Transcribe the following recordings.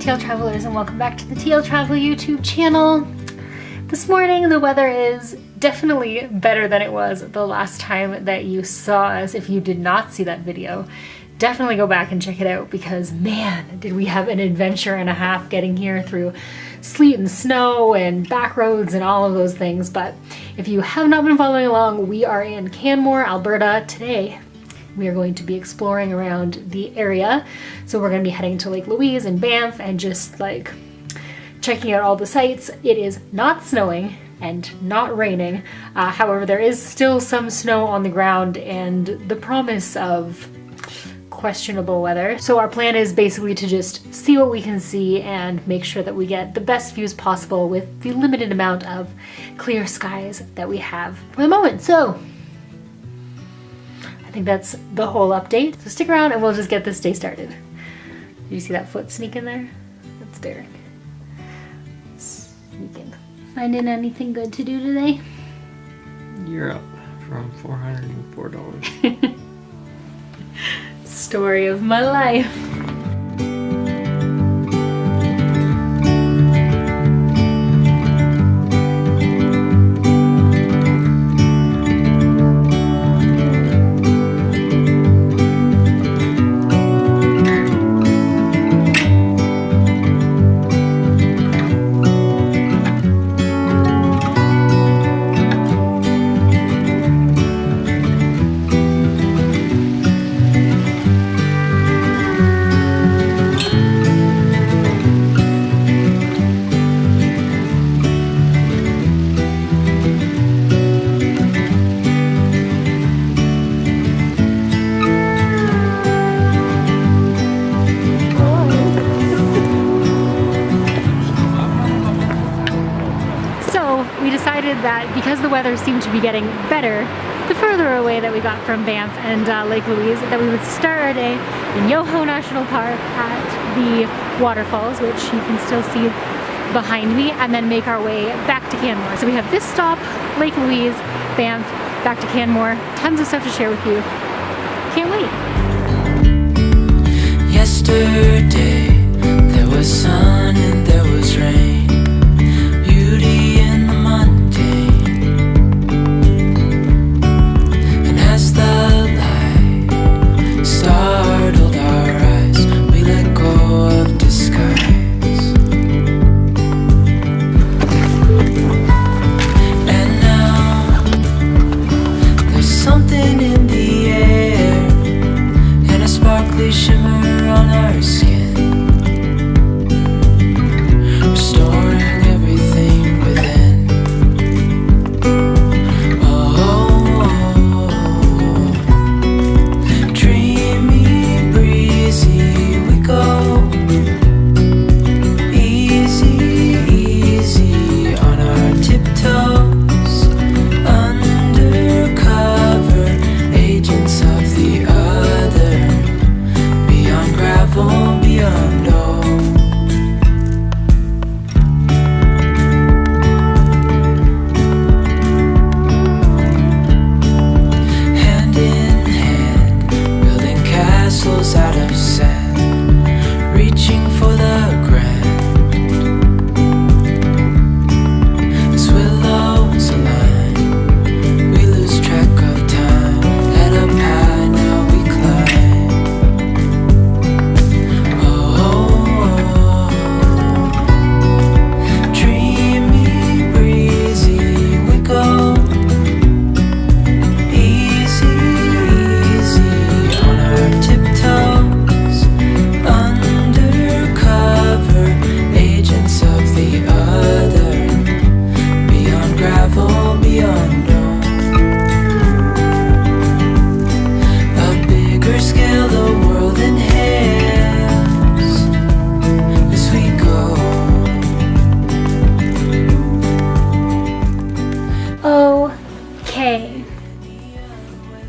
TL Travelers, and welcome back to the TL Travel YouTube channel. This morning the weather is definitely better than it was the last time that you saw us. If you did not see that video, definitely go back and check it out, because man, did we have an adventure and a half getting here through sleet and snow and back roads and all of those things. But if you have not been following along, we are in Canmore, Alberta today. We are going to be exploring around the area. So we're going to be heading to Lake Louise and Banff and just like checking out all the sites. It is not snowing and not raining. However, there is still some snow on the ground and the promise of questionable weather. So our plan is basically to just see what we can see and make sure that we get the best views possible with the limited amount of clear skies that we have for the moment. So I think that's the whole update. So stick around and we'll just get this day started. Did you see that foot sneak in there? That's Derek. Sneaking. Finding anything good to do today? You're up from $404. Story of my life. That because the weather seemed to be getting better the further away that we got from Banff and Lake Louise, that we would start our day in Yoho National Park at the waterfalls, which you can still see behind me, and then make our way back to Canmore. So we have this stop, Lake Louise, Banff, back to Canmore. Tons of stuff to share with you. Can't wait. Yesterday there was sun and there was rain, beauty in the mundane. Startled our eyes, we let go of disguise. And now there's something in the air and a sparkly shimmer on our skin, restoring everything within.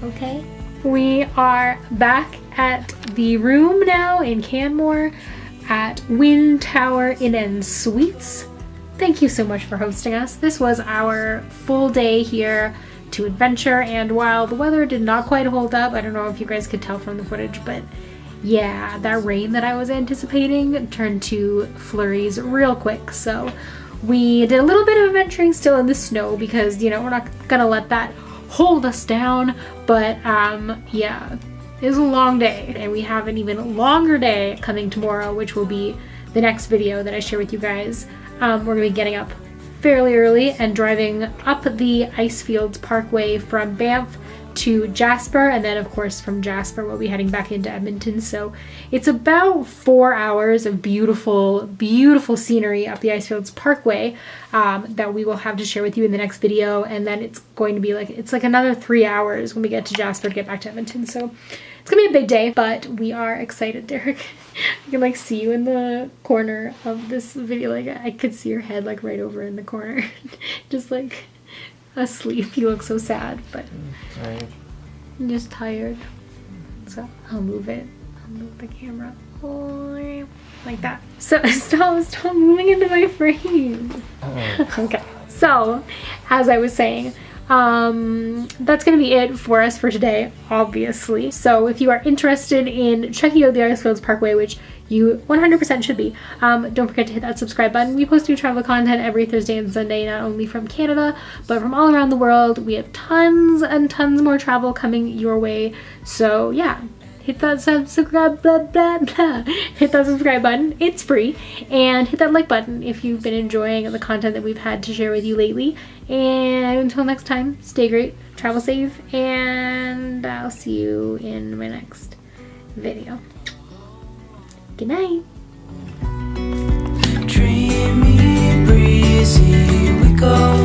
Okay, we are back at the room now in Canmore at Wind Tower Inn and Suites. Thank you so much for hosting us. This was our full day here to adventure, and while the weather did not quite hold up, I don't know if you guys could tell from the footage, but yeah, that rain that I was anticipating turned to flurries real quick. So we did a little bit of adventuring still in the snow because, you know, we're not gonna let that hold us down. But yeah, it was a long day, and we have an even longer day coming tomorrow, which will be the next video that I share with you guys. We're gonna be getting up fairly early and driving up the Icefields Parkway from Banff to Jasper, and then of course from Jasper we'll be heading back into Edmonton. So it's about 4 hours of beautiful scenery up the Icefields Parkway that we will have to share with you in the next video, and then it's going to be like another 3 hours when we get to Jasper to get back to Edmonton. So it's gonna be a big day, but we are excited, Derek. I can like see you in the corner of this video. Like I could see your head like right over in the corner just like asleep. You look so sad, but Tired. I'm just tired. So I'll move it. I'll move the camera like that. So stop moving into my frame. Okay. So as I was saying, that's gonna be it for us for today, obviously. So if you are interested in checking out the Icefields Parkway, which you 100% should be, don't forget to hit that subscribe button. We post new travel content every Thursday and Sunday, not only from Canada, but from all around the world. We have tons and tons more travel coming your way. So yeah, hit that subscribe, blah, blah, blah. Hit that subscribe button. It's free. And hit that like button if you've been enjoying the content that we've had to share with you lately. And until next time, stay great, travel safe, and I'll see you in my next video. Good night. Dreamy, breezy, we go